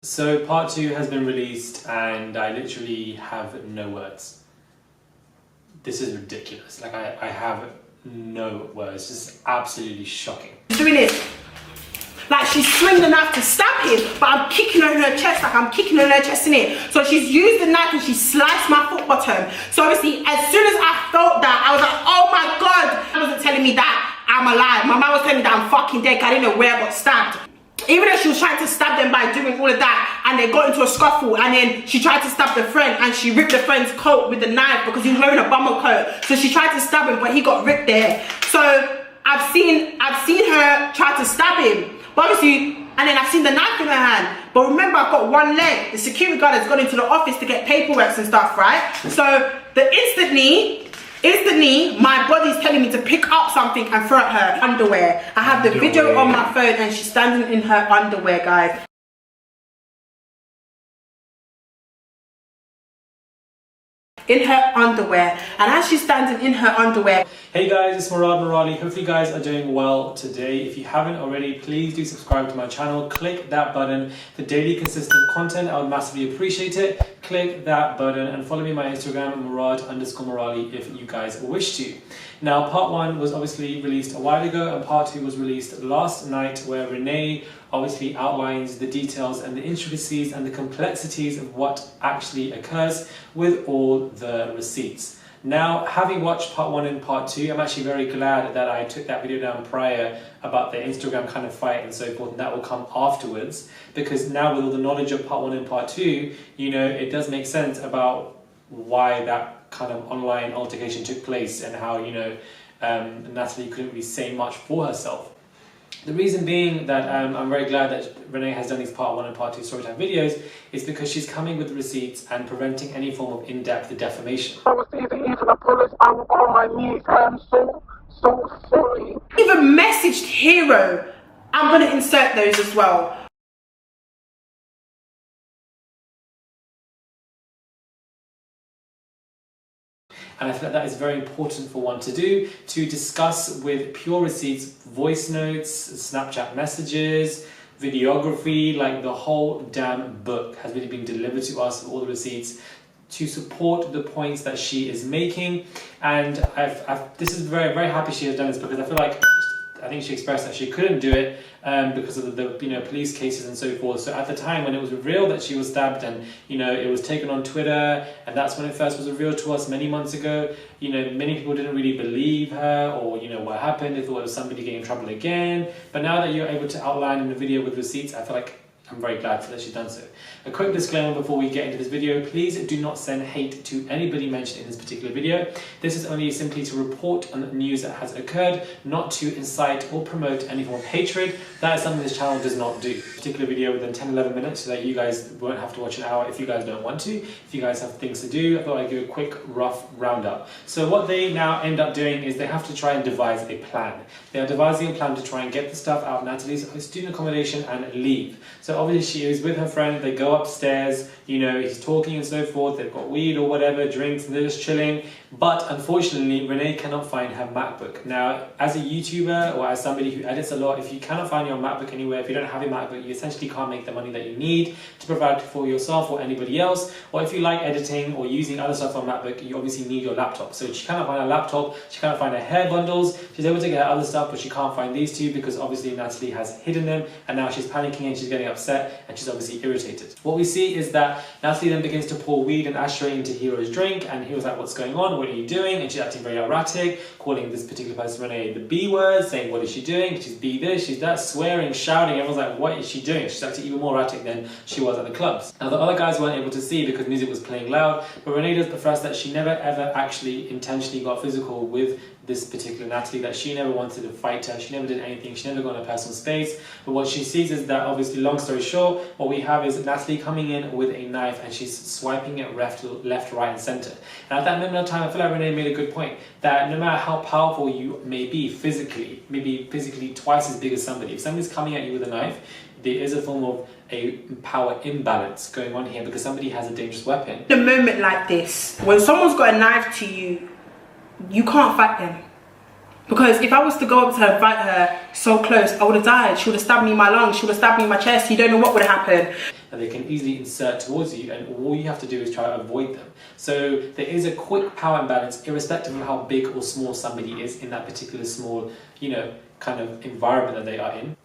So part 2 has been released and I literally have no words. This is ridiculous. Like I have no words. This is absolutely shocking. Doing it. Like she's swinging the knife to stab him, but I'm kicking her in her chest, like I'm kicking her in her chest in it. So she's used the knife and she sliced my foot bottom. So obviously, as soon as I felt that, I was like, oh my God. I wasn't telling me that I'm alive. My mom was telling me that I'm fucking dead. I didn't know where I got stabbed. Even though she was trying to stab them by doing all of that, and they got into a scuffle, and then she tried to stab the friend, and she ripped the friend's coat with the knife because he was wearing a bummer coat. So she tried to stab him, but he got ripped there. So I've seen her try to stab him. But obviously, and then I've seen the knife in her hand. But remember, I've got one leg. The security guard has gone into the office to get paperwork and stuff, right? So instantly, my body's telling me to pick up something and throw at her underwear. I have the video on my phone and she's standing in her underwear, guys. In her underwear, and as she's standing in her underwear. Hey guys, it's Murad Murali. Hopefully you guys are doing well today. If you haven't already, please do subscribe to my channel. Click that button for daily consistent content. I would massively appreciate it. Click that button and follow me on my Instagram, Murad_Murali, if you guys wish to. Now, part 1 was obviously released a while ago, and part 2 was released last night, where Renee obviously outlines the details and the intricacies and the complexities of what actually occurs with all the receipts. Now, having watched part 1 and part 2, I'm actually very glad that I took that video down prior about the Instagram kind of fight and so forth, and that will come afterwards, because now with all the knowledge of part 1 and part 2, you know, it does make sense about why that kind of online altercation took place and how, you know, Natalie couldn't really say much for herself. The reason being that I'm very glad that Renee has done these part 1 and part 2 storytime videos is because she's coming with the receipts and preventing any form of in-depth defamation. I was even apologized. I will call my knees. I am so sorry. Even messaged Hero. I'm going to insert those as well. And I feel like that is very important for one to do, to discuss with pure receipts, voice notes, Snapchat messages, videography, like the whole damn book has really been delivered to us with all the receipts to support the points that she is making. And this is very, very happy she has done this, because I think she expressed that she couldn't do it because of the police cases and so forth. So at the time when it was revealed that she was stabbed, and it was taken on Twitter, and that's when it first was revealed to us many months ago, many people didn't really believe her, or what happened. They thought it was somebody getting in trouble again. But now that you're able to outline in the video with receipts, I feel like I'm very glad that she's done so. A quick disclaimer before we get into this video: please do not send hate to anybody mentioned in this particular video. This is only simply to report on news that has occurred, not to incite or promote any form of hatred. That is something this channel does not do. A particular video within 10-11 minutes, so that you guys won't have to watch an hour if you guys don't want to. If you guys have things to do, I thought I'd give a quick rough roundup. So what they now end up doing is they have to try and devise a plan. They are devising a plan to try and get the stuff out of Natalie's student accommodation and leave. So obviously she is with her friend, they go upstairs, he's talking and so forth, they've got weed or whatever, drinks, and they're just chilling. But unfortunately, Renee cannot find her MacBook. Now, as a YouTuber or as somebody who edits a lot, if you cannot find your MacBook anywhere, if you don't have a MacBook, you essentially can't make the money that you need to provide for yourself or anybody else. Or if you like editing or using other stuff on MacBook, you obviously need your laptop. So she cannot find her laptop, she cannot find her hair bundles, she's able to get her other stuff, but she can't find these two because obviously Natalie has hidden them, and now she's panicking and she's getting upset and she's obviously irritated. What we see is that Natalie then begins to pour weed and ashtray into Hero's drink, and he was like, "What's going on? What are you doing?" And she's acting very erratic, calling this particular person Renee the B word, saying, "What is she doing? She's B this, she's that," swearing, shouting. Everyone's like, "What is she doing?" She's acting even more erratic than she was at the clubs. Now, the other guys weren't able to see because music was playing loud, but Renee does profess that she never ever actually intentionally got physical with this particular Natalie, that she never wanted to fight her, she never did anything, she never got in her personal space. But what she sees is that, obviously, long story short, what we have is Natalie coming in with a knife and she's swiping it left, right and center. And at that moment of time, I feel like Renee made a good point, that no matter how powerful you may be physically, maybe physically twice as big as somebody, if somebody's coming at you with a knife, there is a form of a power imbalance going on here because somebody has a dangerous weapon. In a moment like this, when someone's got a knife to you, you can't fight them. Because if I was to go up to her and fight her so close, I would have died. She would have stabbed me in my lungs, she would have stabbed me in my chest. You don't know what would have happened. that they can easily insert towards you, and all you have to do is try to avoid them. So there is a quick power imbalance irrespective of how big or small somebody is in that particular small, kind of environment that they are in.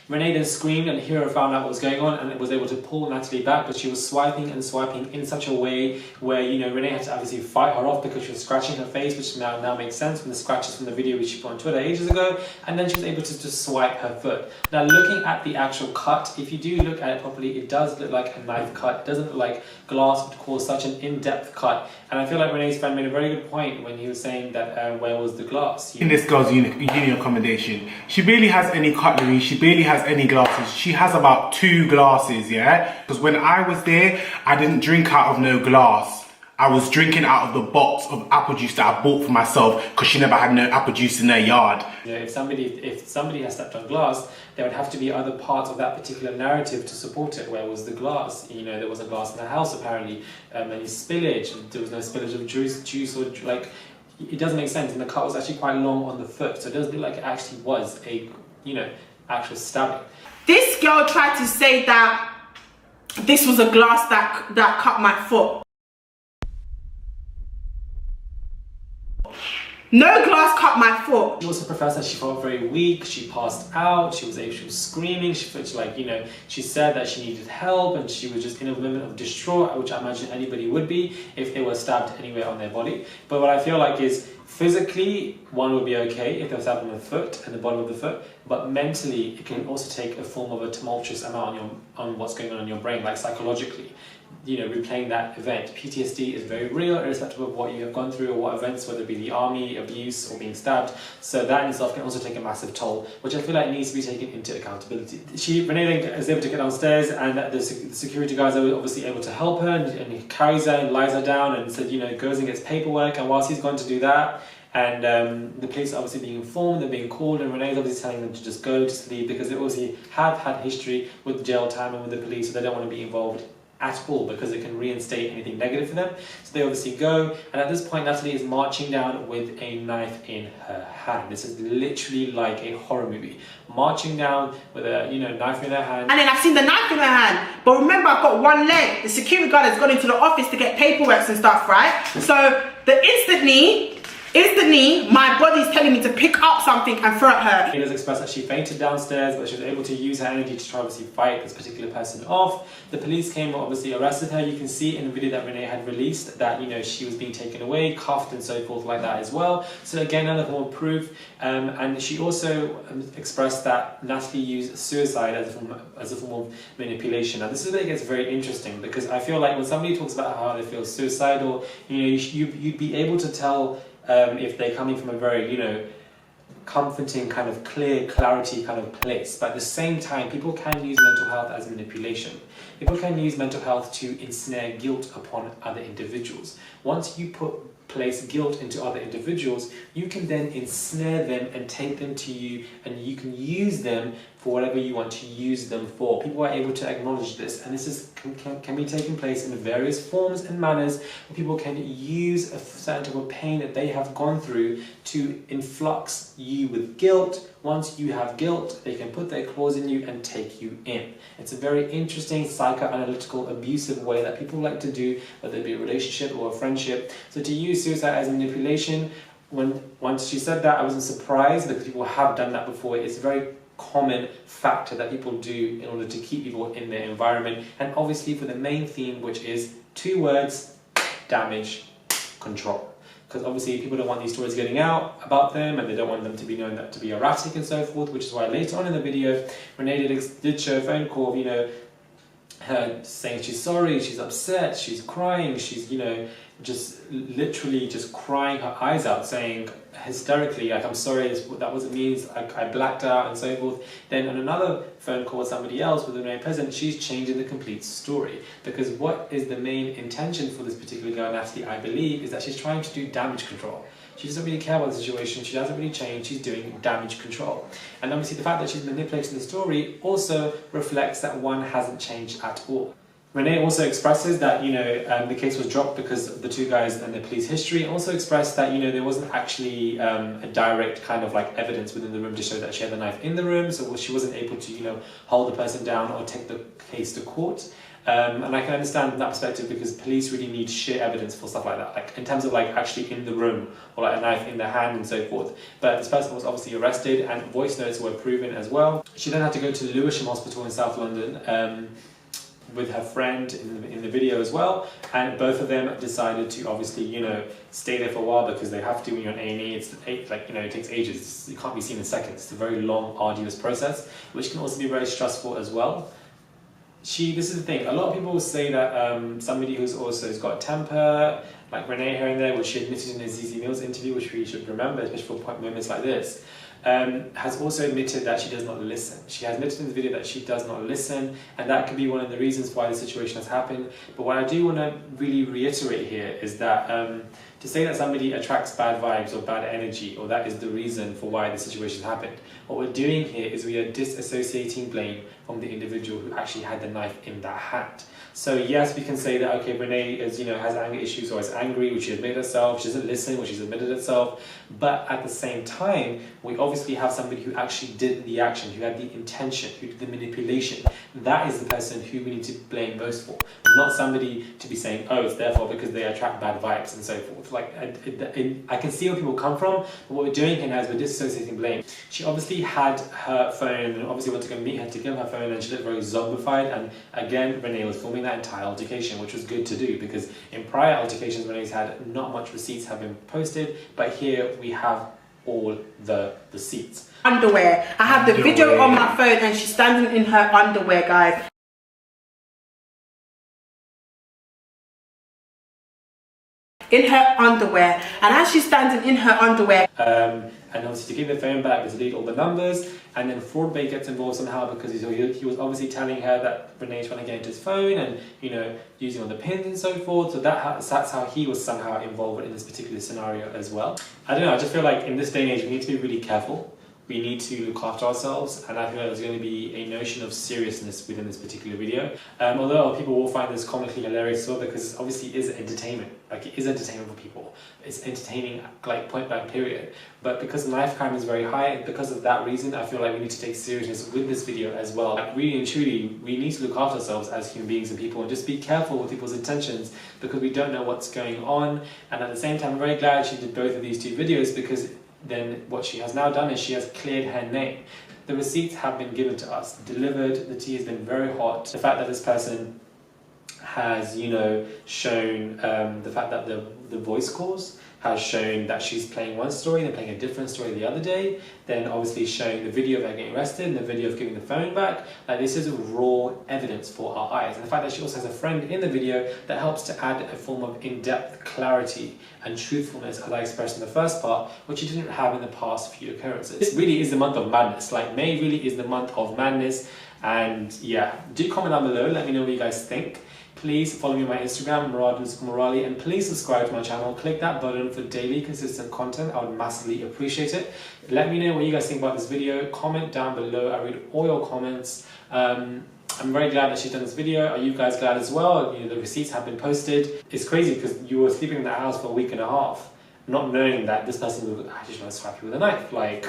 Renee then screamed, and Hero found out what was going on and was able to pull Natalie back, but she was swiping and swiping in such a way where, Renee had to obviously fight her off because she was scratching her face, which now makes sense from the scratches from the video which she put on Twitter ages ago, and then she was able to just swipe her foot. Now, looking at the actual cut, if you do look at it properly, it does look like a knife cut. It doesn't look like glass would cause such an in-depth cut, and I feel like Renee's friend made a very good point when he was saying that where was the glass? In this girl's uni accommodation, she barely has any cutlery, she barely has any glasses. She has about 2 glasses, yeah? Because when I was there, I didn't drink out of no glass. I was drinking out of the box of apple juice that I bought for myself because she never had no apple juice in their yard. If somebody has stepped on glass, there would have to be other parts of that particular narrative to support it. Where was the glass? There was a glass in the house apparently. Any spillage? There was no spillage of juice or like. It doesn't make sense, and the cut was actually quite long on the foot, so it does look like it actually was a, actual stabbing. This girl tried to say that this was a glass that cut my foot. No glass cut my foot. She also professed that she felt very weak, she passed out, she was screaming, she felt like, she said that she needed help and she was just in a moment of distraught, which I imagine anybody would be if they were stabbed anywhere on their body. But what I feel like is, physically, one would be okay if they were stabbed on the foot and the bottom of the foot, but mentally, it can also take a form of a tumultuous amount on what's going on in your brain, like psychologically. Replaying that event. PTSD is very real, irrespective of what you have gone through or what events, whether it be the army, abuse, or being stabbed. So that in itself can also take a massive toll, which I feel like needs to be taken into accountability. Renee then is able to get downstairs, and the security guys are obviously able to help her, and he carries her and lies her down and said, goes and gets paperwork, and whilst he's gone to do that, and the police are obviously being informed, they're being called, and Renee's obviously telling them to just go, just leave, because they obviously have had history with jail time and with the police, so they don't want to be involved at all because it can reinstate anything negative for them. So they obviously go, and at this point Natalie is marching down with a knife in her hand. This is literally like a horror movie. Marching down with a knife in her hand. And then I've seen the knife in her hand, but remember I've got one leg. The security guard has gone into the office to get paperwork and stuff, right? So instantly, my body's telling me to pick up something and throw at her. She does express that she fainted downstairs, but she was able to use her energy to try obviously fight this particular person off. The police came, obviously arrested her. You can see in the video that Renee had released that she was being taken away, cuffed and so forth like that as well. So again, another form of proof. And she also expressed that Natalie used suicide as a form of manipulation. Now this is where it gets very interesting, because I feel like when somebody talks about how they feel suicidal, you'd be able to tell if they're coming from a very, comforting kind of clarity kind of place. But at the same time, people can use mental health as manipulation. People can use mental health to ensnare guilt upon other individuals. Once you place guilt into other individuals, you can then ensnare them and take them to you, and you can use them for whatever you want to use them for. People are able to acknowledge this, and this can be taking place in various forms and manners where people can use a certain type of pain that they have gone through to influx you with guilt. Once you have guilt, they can put their claws in you and take you in. It's a very interesting psychoanalytical, abusive way that people like to do, whether it be a relationship or a friendship. So to use suicide as manipulation, once she said that, I wasn't surprised, because people have done that before. It's a very common factor that people do in order to keep people in their environment, and obviously for the main theme, which is 2 words: damage control. Because obviously people don't want these stories getting out about them, and they don't want them to be known that to be erratic and so forth, which is why later on in the video Renee did show a phone call of her saying she's sorry, she's upset, she's crying, she's just literally just crying her eyes out, saying hysterically, like, I'm sorry, that wasn't me, I blacked out and so forth. Then on another phone call with somebody else with Renee present, she's changing the complete story, because what is the main intention for this particular girl, Natalie, I believe, is that she's trying to do damage control. She doesn't really care about the situation, she doesn't really change, she's doing damage control. And obviously the fact that she's manipulating the story also reflects that one hasn't changed at all. Renee also expresses that, the case was dropped because of the 2 guys and the police history. Also expressed that, there wasn't actually a direct kind of like evidence within the room to show that she had the knife in the room, so she wasn't able to, hold the person down or take the case to court. And I can understand from that perspective because police really need sheer evidence for stuff like that, like in terms of like actually in the room or like a knife in their hand and so forth. But this person was obviously arrested and voice notes were proven as well. She then had to go to Lewisham Hospital in South London with her friend in the video as well, and both of them decided to obviously, you know, stay there for a while because they have to when you're on A&E. It's like, you know, it takes ages. It can't be seen in seconds. It's a very long, arduous process, which can also be very stressful as well. This is the thing, a lot of people will say that somebody who's also has got a temper, like Renee here and there, which she admitted in a ZZ Mills interview, which we should remember, especially for moments like this, has also admitted that she does not listen. She has admitted in the video that she does not listen, and that could be one of the reasons why the situation has happened. But what I do want to really reiterate here is that to say that somebody attracts bad vibes or bad energy, or that is the reason for why the situation happened, what we're doing here is we are disassociating blame from the individual who actually had the knife in that hand. So yes, we can say that, okay, Renee is, you know, has anger issues or is angry, which she admitted herself, she doesn't listen, which she's admitted herself, but at the same time, we obviously have somebody who actually did the action, who had the intention, who did the manipulation. That is the person who we need to blame most for, not somebody to be saying, oh, it's their fault because they attract bad vibes and so forth. Like, I can see where people come from, but what we're doing here now is we're disassociating blame. She obviously had her phone and obviously went to go meet her to give her phone, and she looked very zombified, and again, Renee was filming that entire altercation, which was good to do because in prior altercations Renee's had not much receipts have been posted, but here we have all the receipts. Underwear. I have the video on my phone and she's standing in her underwear, guys. In her underwear, and as she's standing in her underwear, and obviously to give the phone back, to delete all the numbers, and then Fraud Bay gets involved somehow because he was obviously telling her that Renee's trying to get into his phone and, you know, using all the pins and so forth. So that's how he was somehow involved in this particular scenario as well. I don't know, I just feel like in this day and age we need to be really careful. We need to look after ourselves, and I feel like there's going to be a notion of seriousness within this particular video. Although a lot of people will find this comically hilarious as well, because it obviously is entertainment. Like, it is entertainment for people. It's entertaining, like, point blank period. But because knife crime is very high, and because of that reason, I feel like we need to take seriousness with this video as well. Like, really and truly, we need to look after ourselves as human beings and people, and just be careful with people's intentions, because we don't know what's going on. And at the same time, I'm very glad she did both of these two videos, because then what she has now done is she has cleared her name. The receipts have been given to us, delivered, the tea has been very hot. The fact that this person has, you know, shown the fact that the voice calls has shown that she's playing one story and then playing a different story the other day, then obviously showing the video of her getting arrested and the video of giving the phone back. Like, this is raw evidence for our eyes. And the fact that she also has a friend in the video that helps to add a form of in-depth clarity and truthfulness, as I expressed in the first part, which you didn't have in the past few occurrences. This really is the month of madness. Like, May really is the month of madness. And yeah, do comment down below, let me know what you guys think. Please follow me on my Instagram, Murad_Morali, and please subscribe to my channel. Click that button for daily consistent content. I would massively appreciate it. Let me know what you guys think about this video. Comment down below. I read all your comments. I'm very glad that she's done this video. Are you guys glad as well? You know, the receipts have been posted. It's crazy because you were sleeping in the house for a week and a half, not knowing that this person would actually try to slap you with a knife. Like,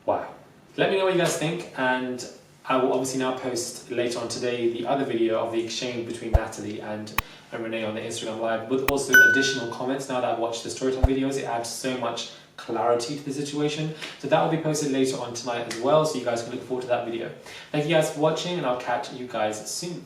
wow. Let me know what you guys think, and I will obviously now post later on today the other video of the exchange between Natalie and Renee on the Instagram Live, with also additional comments. Now that I've watched the storytime videos, it adds so much clarity to the situation. So that will be posted later on tonight as well, so you guys can look forward to that video. Thank you guys for watching, and I'll catch you guys soon.